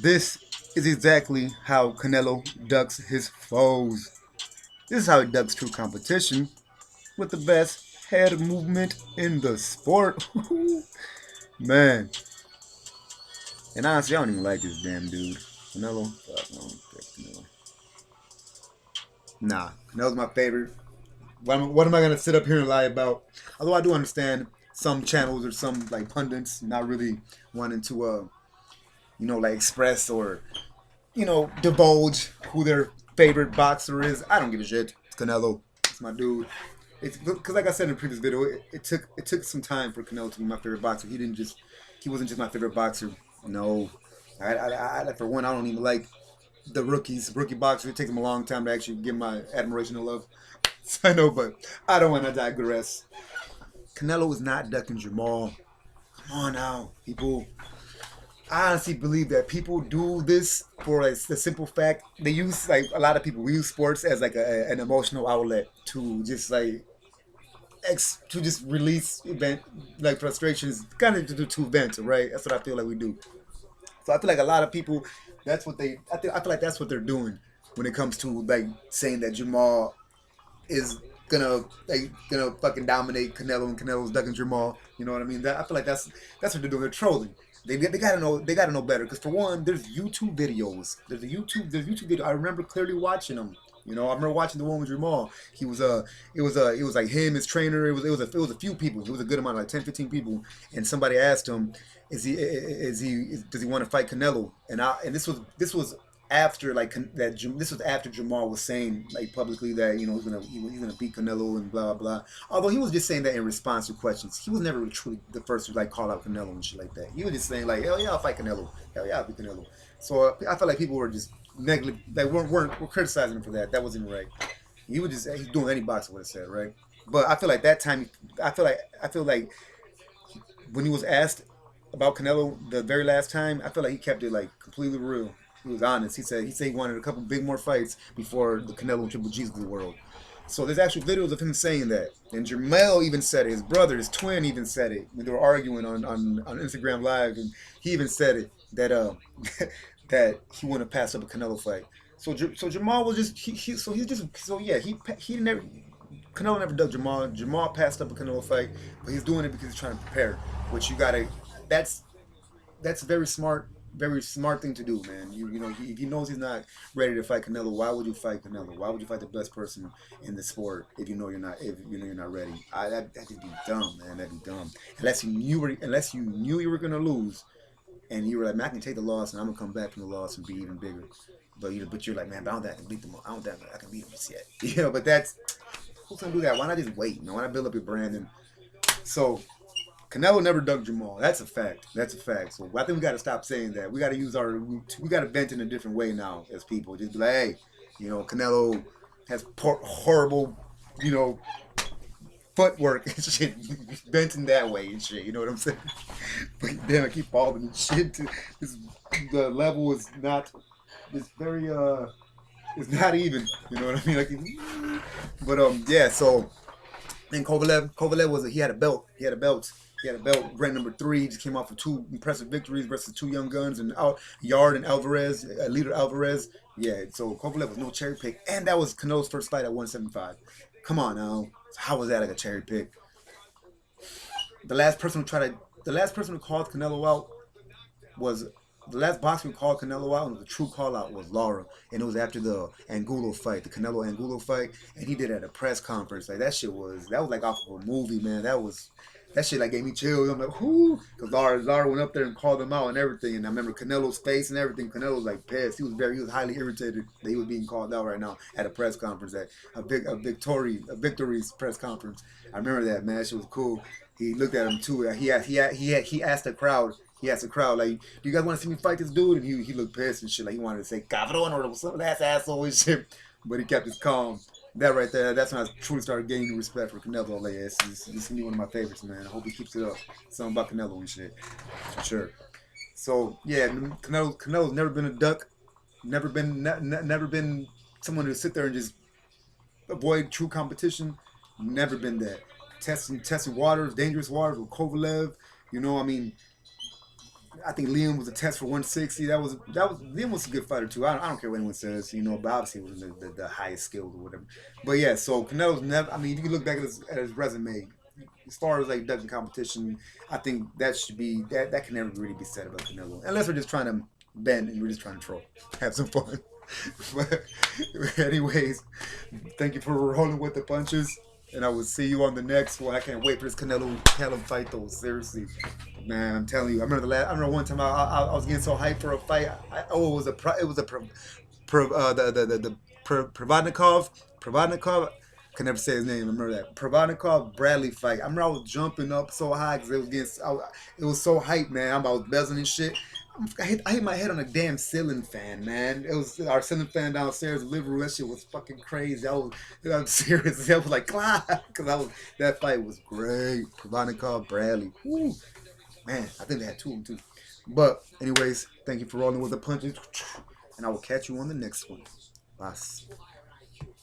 This is exactly how Canelo ducks his foes. This is how he ducks true competition with the best head movement in the sport. Man. And honestly, I don't even like this damn dude. Canelo? Fuck, no, Canelo. Nah, Canelo's my favorite. What am I gonna sit up here and lie about? Although I do understand some channels or some like pundits not really wanting to like express or divulge who their favorite boxer is. I don't give a shit. It's Canelo. It's my dude. It's because, like I said in the previous video, it took some time for Canelo to be my favorite boxer. He wasn't just my favorite boxer. No, for one, I don't even like the rookie boxers. It takes them a long time to actually give my admiration and love. So I know, but I don't want to digress. Canelo is not ducking Jermall. Come on now, people. I honestly believe that people do this for like the simple fact they use like a lot of people we use sports as like an emotional outlet to just like to just release event like frustrations, kind of to vent, right? That's what I feel like we do. So I feel like a lot of people, that's what they. I feel like that's what they're doing when it comes to like saying that Jamal is gonna fucking dominate Canelo and Canelo's ducking Jermall. You know what I mean? I feel like that's what they're doing. They're trolling. They gotta know better. Because for one, there's YouTube videos. There's YouTube video. I remember clearly watching them. I remember watching the one with Jamal. It was like him, his trainer. It was a few people. It was a good amount, like 10, 15 people. And somebody asked him, does he want to fight Canelo? And this was after like that. This was after Jamal was saying like publicly that he's gonna beat Canelo and blah blah. Although he was just saying that in response to questions. He was never truly the first to like call out Canelo and shit like that. He was just saying like, hell yeah, I'll fight Canelo. Hell yeah, I'll beat Canelo. So I felt like people were just they were criticizing him for that. That wasn't right. He's doing any boxer would have said, right? But I feel like that time I feel like when he was asked about Canelo the very last time, I feel like he kept it like completely real. He was honest. He said he wanted a couple big more fights before the Canelo and Triple G's of the world. So there's actual videos of him saying that. And Jermall even said it. His brother, his twin, even said it when they were arguing on Instagram Live, and he even said it that that he wouldn't pass up a Canelo fight. So Jamal was just he's just so yeah he never Canelo never dug Jamal. Jamal passed up a Canelo fight, but he's doing it because he's trying to prepare. Which you gotta that's that's very smart thing to do, man. If he knows he's not ready to fight Canelo, why would you fight Canelo? Why would you fight the best person in the sport if you know you're not ready? That'd be dumb, man. That'd be dumb. Unless you knew you were gonna lose, and you were like, man, I can take the loss, and I'm gonna come back from the loss and be even bigger. But you're like, man, but I don't think I can beat them. I don't think I can beat them just yet. But that's who's gonna do that? Why not just wait? Why not build up your brand? And so Canelo never dug Jamal. That's a fact. That's a fact. So I think we got to stop saying that. We got to we got to vent in a different way now as people. Just be like, hey, Canelo has horrible, you know, footwork and shit. Vent in that way and shit. You know what I'm saying? But damn, I keep falling and shit. The level is not. It's very It's not even. You know what I mean? But yeah. So and Kovalev he had a belt. Ranked number three. He just came off of two impressive victories versus two young guns and Yard and Alvarez, leader Alvarez. Yeah, so Kovalev was no cherry pick, and that was Canelo's first fight at 175. Come on now, how was that like a cherry pick? The last person who called Canelo out was the last boxer who called Canelo out, and the true call out was Lara, and it was after the Angulo fight, the Canelo Angulo fight, and he did it at a press conference. Like that was like off of a movie, man. That shit like gave me chills. I'm like, whoo, because Lara went up there and called him out and everything. And I remember Canelo's face and everything. Canelo was like pissed. He was highly irritated that he was being called out right now at a press conference, at a victory's press conference. I remember that, man. That shit was cool. He looked at him too. He asked the crowd. He asked the crowd, like, do you guys want to see me fight this dude? And he looked pissed and shit. Like, he wanted to say, cabrón, or some ass asshole and shit. But he kept his calm. That right there, that's when I truly started gaining respect for Canelo. Like, yeah, this is gonna be one of my favorites, man. I hope he keeps it up. Something about Canelo and shit, for sure. So yeah, Canelo's never been a duck, never been someone to sit there and just avoid true competition. Never been that. Testing waters, dangerous waters with Kovalev. I mean, I think Liam was a test for 160. That was Liam was a good fighter too. I don't care what anyone says, but obviously it was the highest skilled or whatever. But yeah, so Canelo's never. I mean, if you look back at his resume, as far as like ducking competition, I think that should be that can never really be said about Canelo, unless we're just trying to bend and we're just trying to troll, have some fun. But anyways, thank you for rolling with the punches. And I will see you on the next one. I can't wait for this Canelo fight, though. Seriously, man, I'm telling you. I remember one time I was getting so hyped for a fight. Oh, it was a Provodnikov. I can never say his name. I remember that Provodnikov Bradley fight. I remember I was jumping up so high because it was so hype, man. I was buzzing and shit. I hit my head on a damn ceiling fan, man. It was our ceiling fan downstairs in the living room. That shit was fucking crazy. I'm serious. I was like, because that fight was great. Provodnikov Bradley. Woo. Man, I think they had two of them too. But anyways, thank you for rolling with the punches, and I will catch you on the next one. Bye.